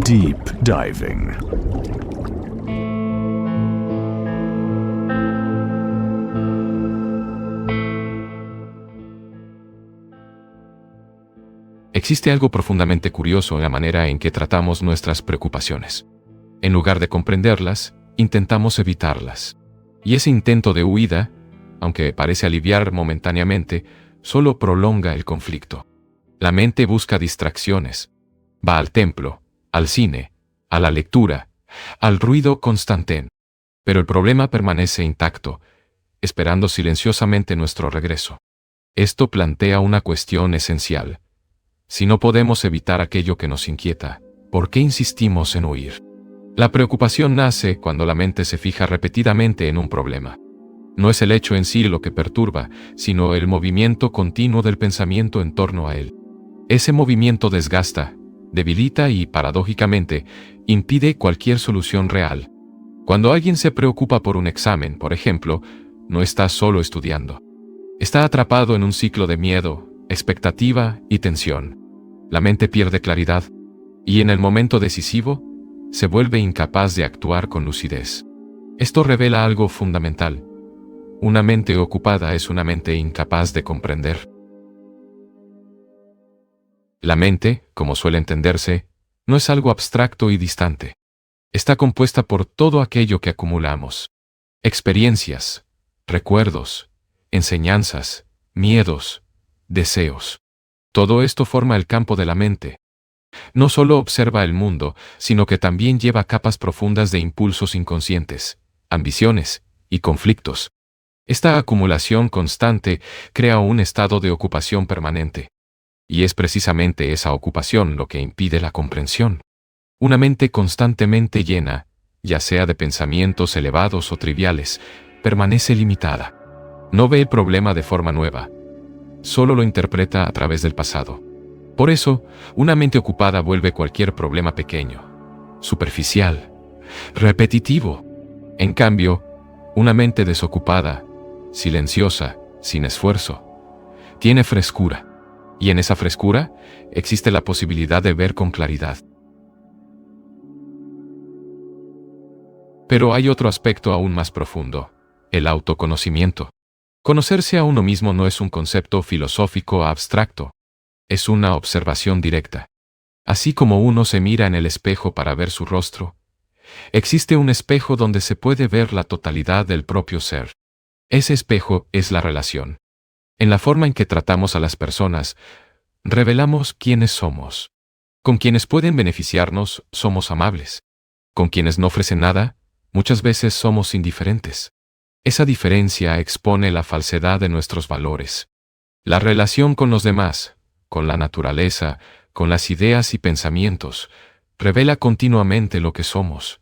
Deep Diving. Existe algo profundamente curioso en la manera en que tratamos nuestras preocupaciones. En lugar de comprenderlas, intentamos evitarlas. Y ese intento de huida, aunque parece aliviar momentáneamente, solo prolonga el conflicto. La mente busca distracciones. Va al templo, al cine, a la lectura, al ruido constante. Pero el problema permanece intacto, esperando silenciosamente nuestro regreso. Esto plantea una cuestión esencial. Si no podemos evitar aquello que nos inquieta, ¿por qué insistimos en huir? La preocupación nace cuando la mente se fija repetidamente en un problema. No es el hecho en sí lo que perturba, sino el movimiento continuo del pensamiento en torno a él. Ese movimiento desgasta, debilita y, paradójicamente, impide cualquier solución real. Cuando alguien se preocupa por un examen, por ejemplo, no está solo estudiando. Está atrapado en un ciclo de miedo, expectativa y tensión. La mente pierde claridad y en el momento decisivo se vuelve incapaz de actuar con lucidez. Esto revela algo fundamental. Una mente ocupada es una mente incapaz de comprender. La mente, como suele entenderse, no es algo abstracto y distante. Está compuesta por todo aquello que acumulamos. Experiencias, recuerdos, enseñanzas, miedos, deseos. Todo esto forma el campo de la mente. No solo observa el mundo, sino que también lleva capas profundas de impulsos inconscientes, ambiciones y conflictos. Esta acumulación constante crea un estado de ocupación permanente. Y es precisamente esa ocupación lo que impide la comprensión. Una mente constantemente llena, ya sea de pensamientos elevados o triviales, permanece limitada. No ve el problema de forma nueva. Solo lo interpreta a través del pasado. Por eso, una mente ocupada vuelve cualquier problema pequeño, superficial, repetitivo. En cambio, una mente desocupada, silenciosa, sin esfuerzo, tiene frescura. Y en esa frescura existe la posibilidad de ver con claridad. Pero hay otro aspecto aún más profundo, el autoconocimiento. Conocerse a uno mismo no es un concepto filosófico abstracto, es una observación directa. Así como uno se mira en el espejo para ver su rostro, existe un espejo donde se puede ver la totalidad del propio ser. Ese espejo es la relación. En la forma en que tratamos a las personas, revelamos quiénes somos. Con quienes pueden beneficiarnos, somos amables. Con quienes no ofrecen nada, muchas veces somos indiferentes. Esa diferencia expone la falsedad de nuestros valores. La relación con los demás, con la naturaleza, con las ideas y pensamientos, revela continuamente lo que somos.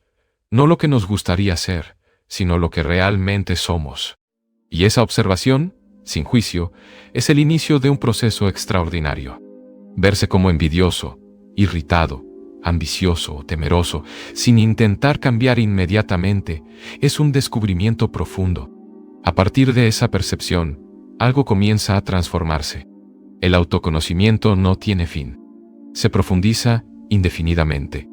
No lo que nos gustaría ser, sino lo que realmente somos. Y esa observación, sin juicio, es el inicio de un proceso extraordinario. Verse como envidioso, irritado, ambicioso o temeroso, sin intentar cambiar inmediatamente, es un descubrimiento profundo. A partir de esa percepción, algo comienza a transformarse. El autoconocimiento no tiene fin. Se profundiza indefinidamente.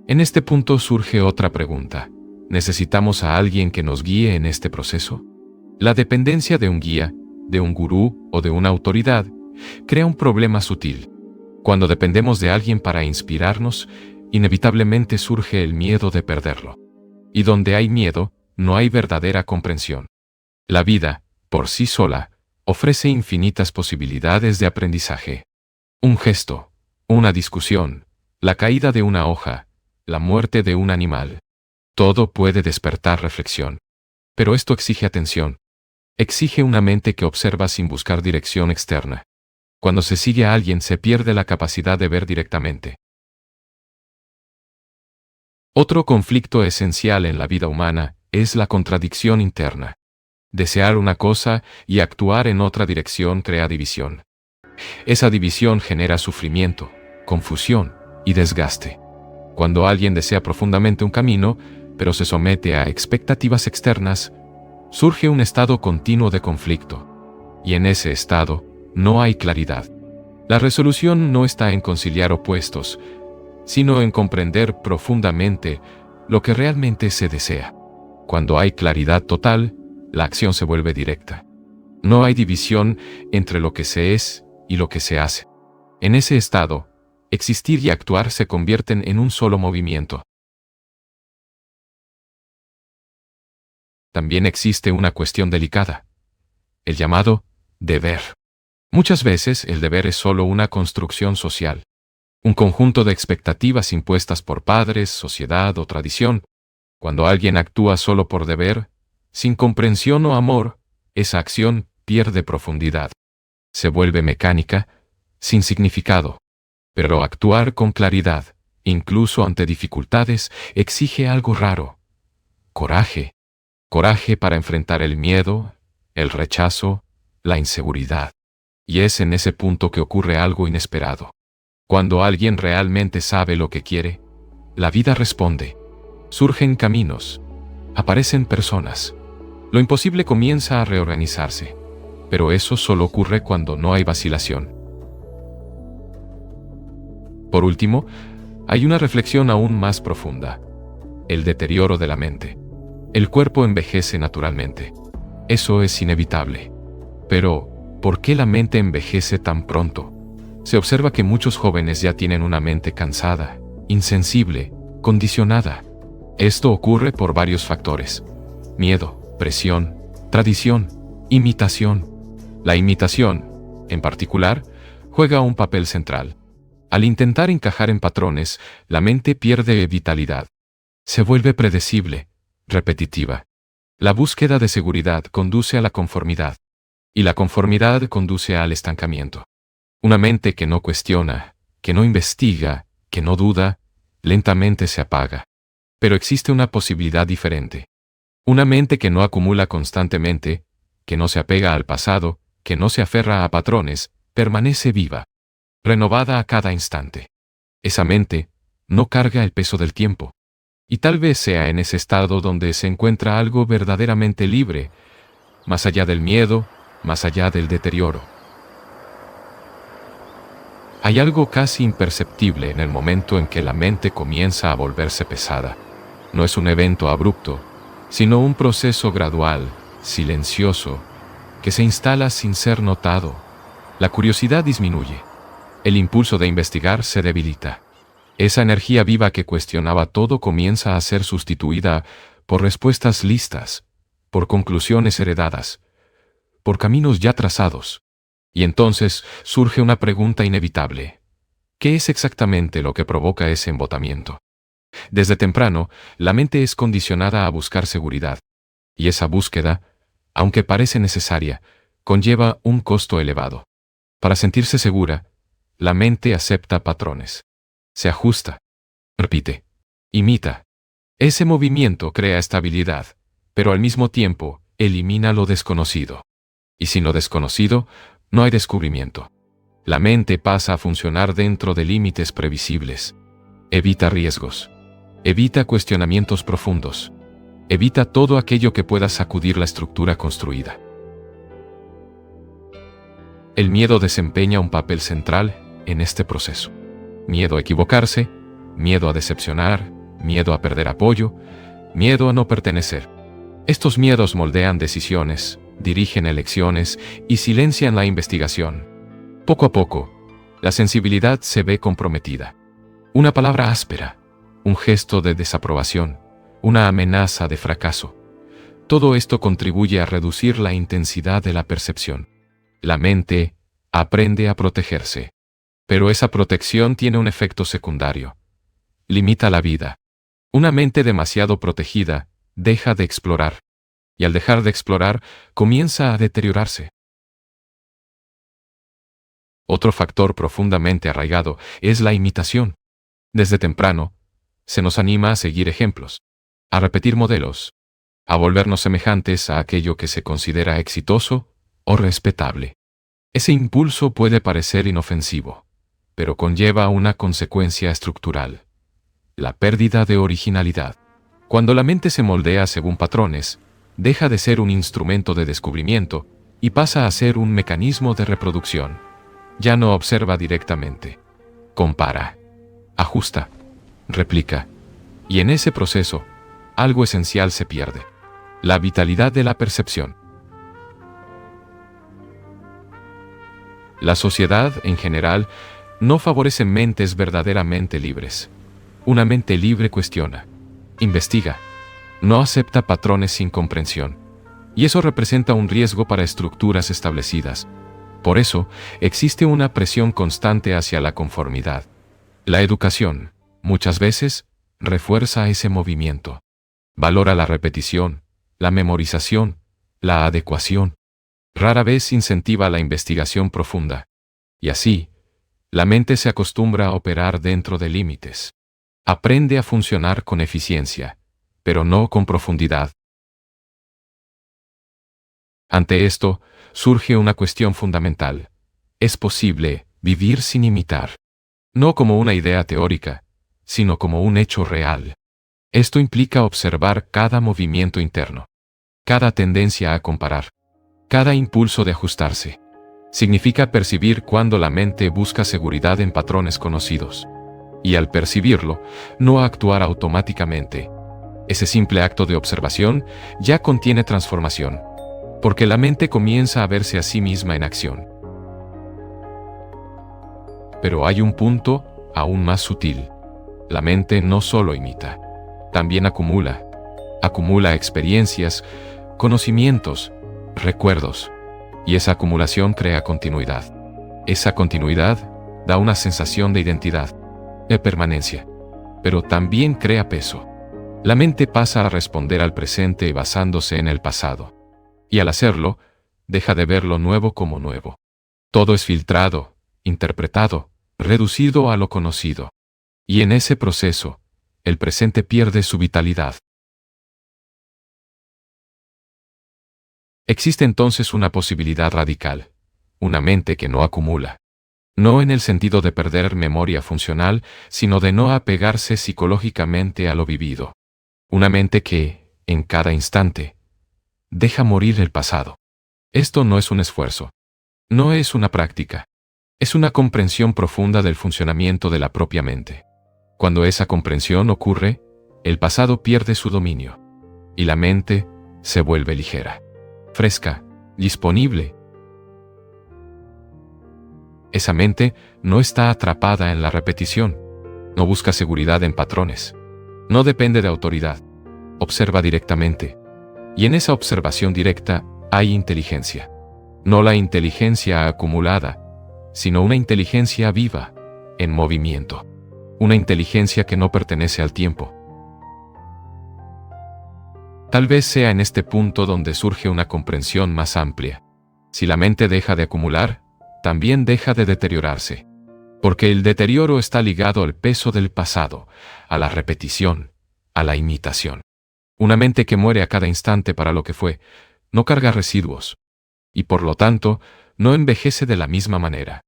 En este punto surge otra pregunta. ¿Necesitamos a alguien que nos guíe en este proceso? La dependencia de un guía, de un gurú o de una autoridad crea un problema sutil. Cuando dependemos de alguien para inspirarnos, inevitablemente surge el miedo de perderlo. Y donde hay miedo, no hay verdadera comprensión. La vida, por sí sola, ofrece infinitas posibilidades de aprendizaje. Un gesto, una discusión, la caída de una hoja, la muerte de un animal. Todo puede despertar reflexión. Pero esto exige atención. Exige una mente que observa sin buscar dirección externa. Cuando se sigue a alguien se pierde la capacidad de ver directamente. Otro conflicto esencial en la vida humana es la contradicción interna. Desear una cosa y actuar en otra dirección crea división. Esa división genera sufrimiento, confusión y desgaste. Cuando alguien desea profundamente un camino, pero se somete a expectativas externas, surge un estado continuo de conflicto. Y en ese estado, no hay claridad. La resolución no está en conciliar opuestos, sino en comprender profundamente lo que realmente se desea. Cuando hay claridad total, la acción se vuelve directa. No hay división entre lo que se es y lo que se hace. En ese estado, existir y actuar se convierten en un solo movimiento. También existe una cuestión delicada, el llamado deber. Muchas veces el deber es solo una construcción social, un conjunto de expectativas impuestas por padres, sociedad o tradición. Cuando alguien actúa solo por deber, sin comprensión o amor, esa acción pierde profundidad. Se vuelve mecánica, sin significado. Pero actuar con claridad, incluso ante dificultades, exige algo raro. Coraje. Coraje para enfrentar el miedo, el rechazo, la inseguridad. Y es en ese punto que ocurre algo inesperado. Cuando alguien realmente sabe lo que quiere, la vida responde. Surgen caminos. Aparecen personas. Lo imposible comienza a reorganizarse. Pero eso solo ocurre cuando no hay vacilación. Por último, hay una reflexión aún más profunda. El deterioro de la mente. El cuerpo envejece naturalmente. Eso es inevitable. Pero, ¿por qué la mente envejece tan pronto? Se observa que muchos jóvenes ya tienen una mente cansada, insensible, condicionada. Esto ocurre por varios factores: miedo, presión, tradición, imitación. La imitación, en particular, juega un papel central. Al intentar encajar en patrones, la mente pierde vitalidad. Se vuelve predecible, repetitiva. La búsqueda de seguridad conduce a la conformidad, y la conformidad conduce al estancamiento. Una mente que no cuestiona, que no investiga, que no duda, lentamente se apaga. Pero existe una posibilidad diferente. Una mente que no acumula constantemente, que no se apega al pasado, que no se aferra a patrones, permanece viva, renovada a cada instante. Esa mente no carga el peso del tiempo. Y tal vez sea en ese estado donde se encuentra algo verdaderamente libre, más allá del miedo, más allá del deterioro. Hay algo casi imperceptible en el momento en que la mente comienza a volverse pesada. No es un evento abrupto, sino un proceso gradual, silencioso, que se instala sin ser notado. La curiosidad disminuye. El impulso de investigar se debilita. Esa energía viva que cuestionaba todo comienza a ser sustituida por respuestas listas, por conclusiones heredadas, por caminos ya trazados. Y entonces surge una pregunta inevitable. ¿Qué es exactamente lo que provoca ese embotamiento? Desde temprano, la mente es condicionada a buscar seguridad. Y esa búsqueda, aunque parece necesaria, conlleva un costo elevado. Para sentirse segura, la mente acepta patrones. Se ajusta, repite, imita. Ese movimiento crea estabilidad, pero al mismo tiempo elimina lo desconocido. Y sin lo desconocido, no hay descubrimiento. La mente pasa a funcionar dentro de límites previsibles. Evita riesgos. Evita cuestionamientos profundos. Evita todo aquello que pueda sacudir la estructura construida. El miedo desempeña un papel central en este proceso. Miedo a equivocarse, miedo a decepcionar, miedo a perder apoyo, miedo a no pertenecer. Estos miedos moldean decisiones, dirigen elecciones y silencian la investigación. Poco a poco, la sensibilidad se ve comprometida. Una palabra áspera, un gesto de desaprobación, una amenaza de fracaso. Todo esto contribuye a reducir la intensidad de la percepción. La mente aprende a protegerse. Pero esa protección tiene un efecto secundario. Limita la vida. Una mente demasiado protegida deja de explorar. Y al dejar de explorar, comienza a deteriorarse. Otro factor profundamente arraigado es la imitación. Desde temprano, se nos anima a seguir ejemplos, a repetir modelos, a volvernos semejantes a aquello que se considera exitoso o respetable. Ese impulso puede parecer inofensivo, pero conlleva una consecuencia estructural: la pérdida de originalidad. Cuando la mente se moldea según patrones, deja de ser un instrumento de descubrimiento y pasa a ser un mecanismo de reproducción. Ya no observa directamente. Compara, ajusta, replica. Y en ese proceso, algo esencial se pierde. La vitalidad de la percepción. La sociedad, en general, no favorece mentes verdaderamente libres. Una mente libre cuestiona, investiga, no acepta patrones sin comprensión. Y eso representa un riesgo para estructuras establecidas. Por eso, existe una presión constante hacia la conformidad. La educación, muchas veces, refuerza ese movimiento. Valora la repetición, la memorización, la adecuación. Rara vez incentiva la investigación profunda. Y así, la mente se acostumbra a operar dentro de límites. Aprende a funcionar con eficiencia, pero no con profundidad. Ante esto, surge una cuestión fundamental. ¿Es posible vivir sin imitar? No como una idea teórica, sino como un hecho real. Esto implica observar cada movimiento interno, cada tendencia a comparar, cada impulso de ajustarse. Significa percibir cuando la mente busca seguridad en patrones conocidos. Y al percibirlo, no actuar automáticamente. Ese simple acto de observación ya contiene transformación, porque la mente comienza a verse a sí misma en acción. Pero hay un punto aún más sutil. La mente no solo imita, también acumula. Acumula experiencias, conocimientos, recuerdos. Y esa acumulación crea continuidad. Esa continuidad da una sensación de identidad, de permanencia, pero también crea peso. La mente pasa a responder al presente basándose en el pasado. Y al hacerlo, deja de ver lo nuevo como nuevo. Todo es filtrado, interpretado, reducido a lo conocido. Y en ese proceso, el presente pierde su vitalidad. Existe entonces una posibilidad radical, una mente que no acumula. No en el sentido de perder memoria funcional, sino de no apegarse psicológicamente a lo vivido. Una mente que, en cada instante, deja morir el pasado. Esto no es un esfuerzo. No es una práctica. Es una comprensión profunda del funcionamiento de la propia mente. Cuando esa comprensión ocurre, el pasado pierde su dominio. Y la mente se vuelve ligera, fresca, disponible. Esa mente no está atrapada en la repetición. No busca seguridad en patrones. No depende de autoridad. Observa directamente. Y en esa observación directa hay inteligencia. No la inteligencia acumulada, sino una inteligencia viva, en movimiento. Una inteligencia que no pertenece al tiempo. Tal vez sea en este punto donde surge una comprensión más amplia. Si la mente deja de acumular, también deja de deteriorarse. Porque el deterioro está ligado al peso del pasado, a la repetición, a la imitación. Una mente que muere a cada instante para lo que fue, no carga residuos. Y por lo tanto, no envejece de la misma manera.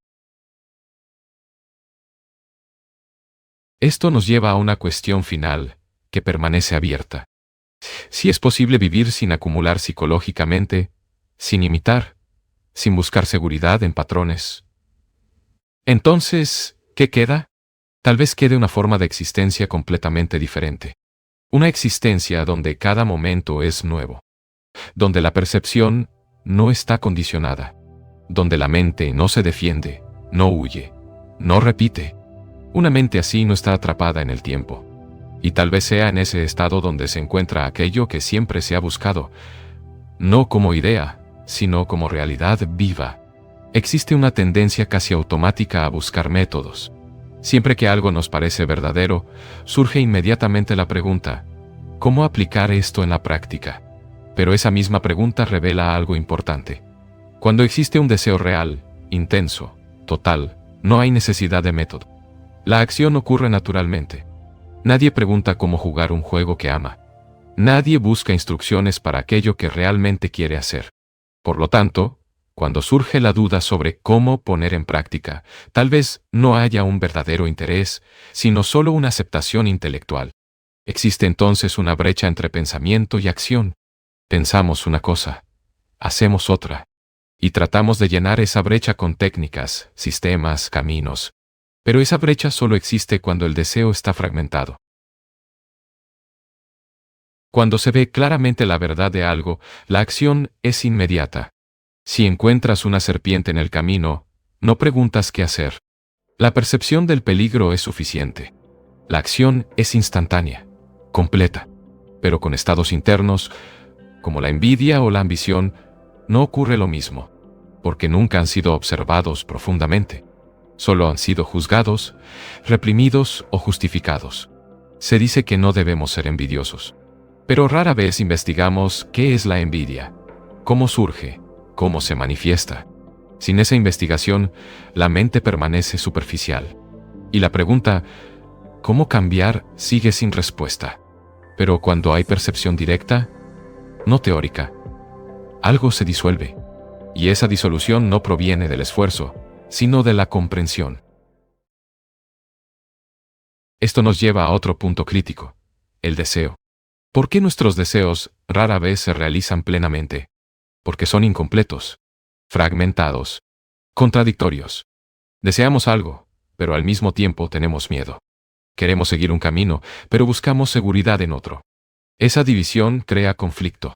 Esto nos lleva a una cuestión final, que permanece abierta. Si es posible vivir sin acumular psicológicamente, sin imitar, sin buscar seguridad en patrones. Entonces, ¿qué queda? Tal vez quede una forma de existencia completamente diferente. Una existencia donde cada momento es nuevo. Donde la percepción no está condicionada. Donde la mente no se defiende, no huye, no repite. Una mente así no está atrapada en el tiempo. Y tal vez sea en ese estado donde se encuentra aquello que siempre se ha buscado, no como idea, sino como realidad viva. Existe una tendencia casi automática a buscar métodos. Siempre que algo nos parece verdadero, surge inmediatamente la pregunta, ¿cómo aplicar esto en la práctica? Pero esa misma pregunta revela algo importante. Cuando existe un deseo real, intenso, total, no hay necesidad de método. La acción ocurre naturalmente. Nadie pregunta cómo jugar un juego que ama. Nadie busca instrucciones para aquello que realmente quiere hacer. Por lo tanto, cuando surge la duda sobre cómo poner en práctica, tal vez no haya un verdadero interés, sino solo una aceptación intelectual. Existe entonces una brecha entre pensamiento y acción. Pensamos una cosa, hacemos otra. Y tratamos de llenar esa brecha con técnicas, sistemas, caminos. Pero esa brecha solo existe cuando el deseo está fragmentado. Cuando se ve claramente la verdad de algo, la acción es inmediata. Si encuentras una serpiente en el camino, no preguntas qué hacer. La percepción del peligro es suficiente. La acción es instantánea, completa. Pero con estados internos, como la envidia o la ambición, no ocurre lo mismo, porque nunca han sido observados profundamente. Solo han sido juzgados, reprimidos o justificados. Se dice que no debemos ser envidiosos. Pero rara vez investigamos qué es la envidia, cómo surge, cómo se manifiesta. Sin esa investigación, la mente permanece superficial. Y la pregunta, ¿cómo cambiar?, sigue sin respuesta. Pero cuando hay percepción directa, no teórica, algo se disuelve. Y esa disolución no proviene del esfuerzo, sino de la comprensión. Esto nos lleva a otro punto crítico: el deseo. ¿Por qué nuestros deseos rara vez se realizan plenamente? Porque son incompletos, fragmentados, contradictorios. Deseamos algo, pero al mismo tiempo tenemos miedo. Queremos seguir un camino, pero buscamos seguridad en otro. Esa división crea conflicto.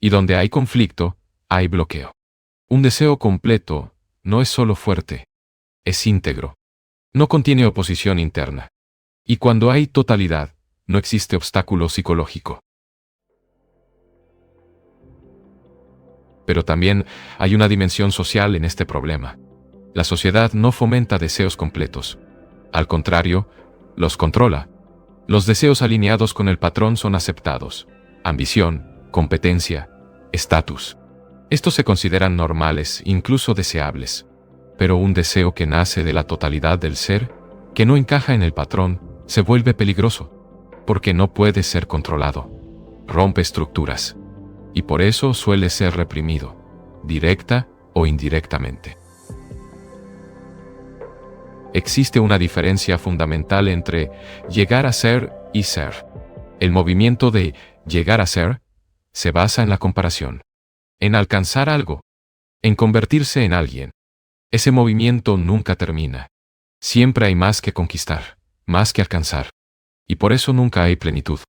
Y donde hay conflicto, hay bloqueo. Un deseo completo no es solo fuerte, es íntegro. No contiene oposición interna. Y cuando hay totalidad, no existe obstáculo psicológico. Pero también hay una dimensión social en este problema. La sociedad no fomenta deseos completos. Al contrario, los controla. Los deseos alineados con el patrón son aceptados. Ambición, competencia, estatus. Estos se consideran normales, incluso deseables. Pero un deseo que nace de la totalidad del ser, que no encaja en el patrón, se vuelve peligroso, porque no puede ser controlado. Rompe estructuras. Y por eso suele ser reprimido, directa o indirectamente. Existe una diferencia fundamental entre llegar a ser y ser. El movimiento de llegar a ser se basa en la comparación, en alcanzar algo, en convertirse en alguien. Ese movimiento nunca termina. Siempre hay más que conquistar, más que alcanzar. Y por eso nunca hay plenitud.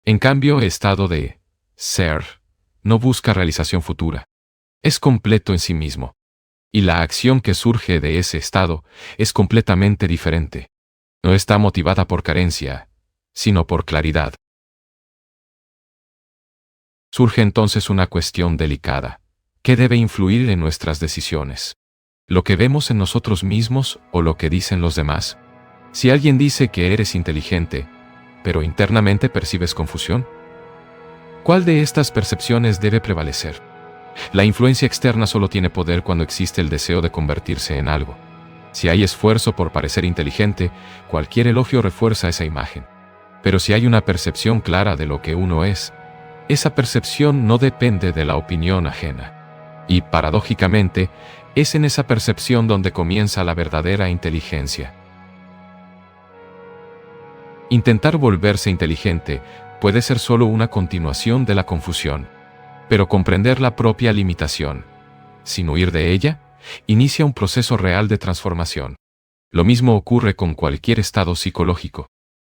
En cambio, el estado de ser no busca realización futura. Es completo en sí mismo. Y la acción que surge de ese estado es completamente diferente. No está motivada por carencia, sino por claridad. Surge entonces una cuestión delicada. ¿Qué debe influir en nuestras decisiones? ¿Lo que vemos en nosotros mismos o lo que dicen los demás? Si alguien dice que eres inteligente, pero internamente percibes confusión, ¿cuál de estas percepciones debe prevalecer? La influencia externa solo tiene poder cuando existe el deseo de convertirse en algo. Si hay esfuerzo por parecer inteligente, cualquier elogio refuerza esa imagen. Pero si hay una percepción clara de lo que uno es, esa percepción no depende de la opinión ajena. Y, paradójicamente, es en esa percepción donde comienza la verdadera inteligencia. Intentar volverse inteligente puede ser solo una continuación de la confusión. Pero comprender la propia limitación, sin huir de ella, inicia un proceso real de transformación. Lo mismo ocurre con cualquier estado psicológico.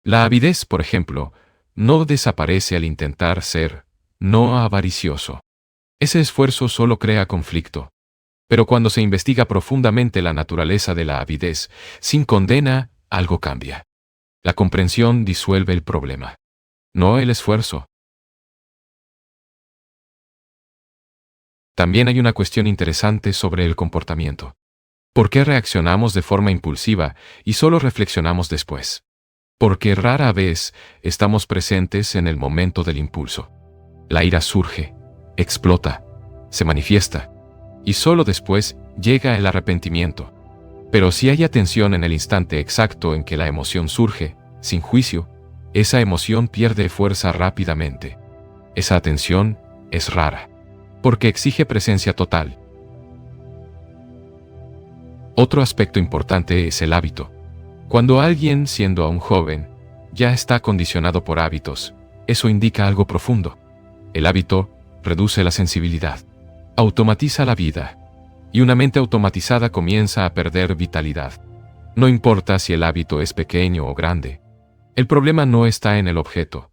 La avidez, por ejemplo, no desaparece al intentar ser no avaricioso. Ese esfuerzo solo crea conflicto. Pero cuando se investiga profundamente la naturaleza de la avidez, sin condena, algo cambia. La comprensión disuelve el problema, no el esfuerzo. También hay una cuestión interesante sobre el comportamiento. ¿Por qué reaccionamos de forma impulsiva y solo reflexionamos después? Porque rara vez estamos presentes en el momento del impulso. La ira surge, explota, se manifiesta, y solo después llega el arrepentimiento. Pero si hay atención en el instante exacto en que la emoción surge, sin juicio, esa emoción pierde fuerza rápidamente. Esa atención es rara, porque exige presencia total. Otro aspecto importante es el hábito. Cuando alguien, siendo aún joven, ya está condicionado por hábitos, eso indica algo profundo. El hábito reduce la sensibilidad, automatiza la vida, y una mente automatizada comienza a perder vitalidad. No importa si el hábito es pequeño o grande. El problema no está en el objeto,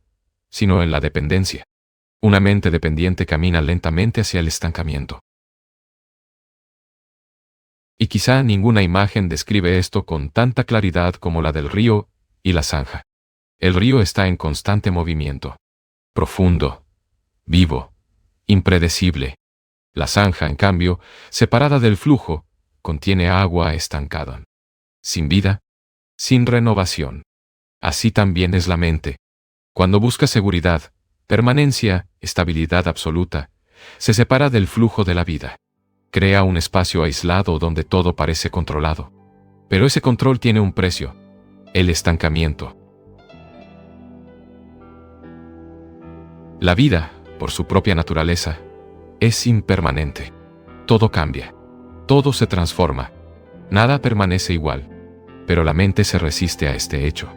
sino en la dependencia. Una mente dependiente camina lentamente hacia el estancamiento. Y quizá ninguna imagen describe esto con tanta claridad como la del río y la zanja. El río está en constante movimiento. Profundo, vivo, impredecible. La zanja, en cambio, separada del flujo, contiene agua estancada. Sin vida, sin renovación. Así también es la mente. Cuando busca seguridad, permanencia, estabilidad absoluta, se separa del flujo de la vida. Crea un espacio aislado donde todo parece controlado. Pero ese control tiene un precio: el estancamiento. La vida, por su propia naturaleza, es impermanente. Todo cambia. Todo se transforma. Nada permanece igual. Pero la mente se resiste a este hecho.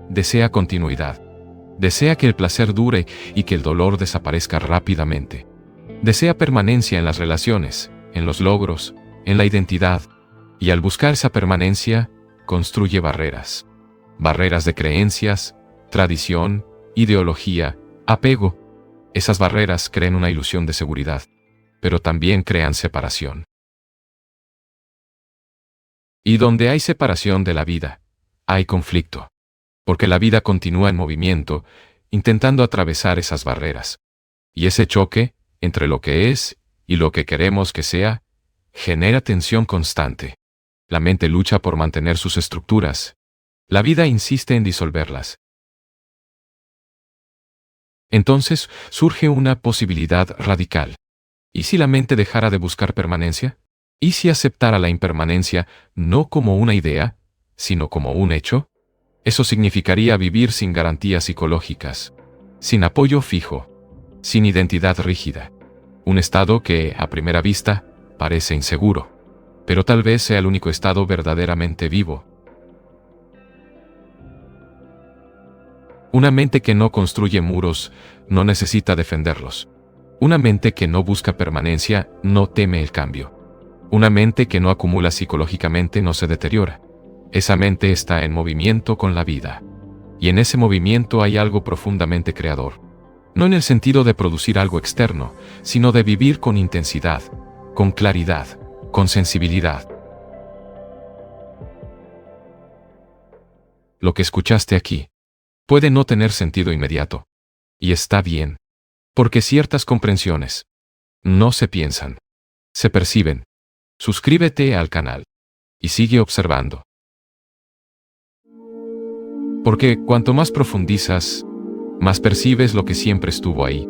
Desea continuidad. Desea que el placer dure y que el dolor desaparezca rápidamente. Desea permanencia en las relaciones, en los logros, en la identidad. Y al buscar esa permanencia, construye barreras. Barreras de creencias, tradición, ideología, apego. Esas barreras crean una ilusión de seguridad, pero también crean separación. Y donde hay separación de la vida, hay conflicto. Porque la vida continúa en movimiento, intentando atravesar esas barreras. Y ese choque, entre lo que es y lo que queremos que sea, genera tensión constante. La mente lucha por mantener sus estructuras. La vida insiste en disolverlas. Entonces surge una posibilidad radical. ¿Y si la mente dejara de buscar permanencia? ¿Y si aceptara la impermanencia no como una idea, sino como un hecho? Eso significaría vivir sin garantías psicológicas, sin apoyo fijo, sin identidad rígida. Un estado que, a primera vista, parece inseguro, pero tal vez sea el único estado verdaderamente vivo. Una mente que no construye muros no necesita defenderlos. Una mente que no busca permanencia no teme el cambio. Una mente que no acumula psicológicamente no se deteriora. Esa mente está en movimiento con la vida. Y en ese movimiento hay algo profundamente creador. No en el sentido de producir algo externo, sino de vivir con intensidad, con claridad, con sensibilidad. Lo que escuchaste aquí puede no tener sentido inmediato. Y está bien. Porque ciertas comprensiones no se piensan, se perciben. Suscríbete al canal y sigue observando. Porque cuanto más profundizas, más percibes lo que siempre estuvo ahí.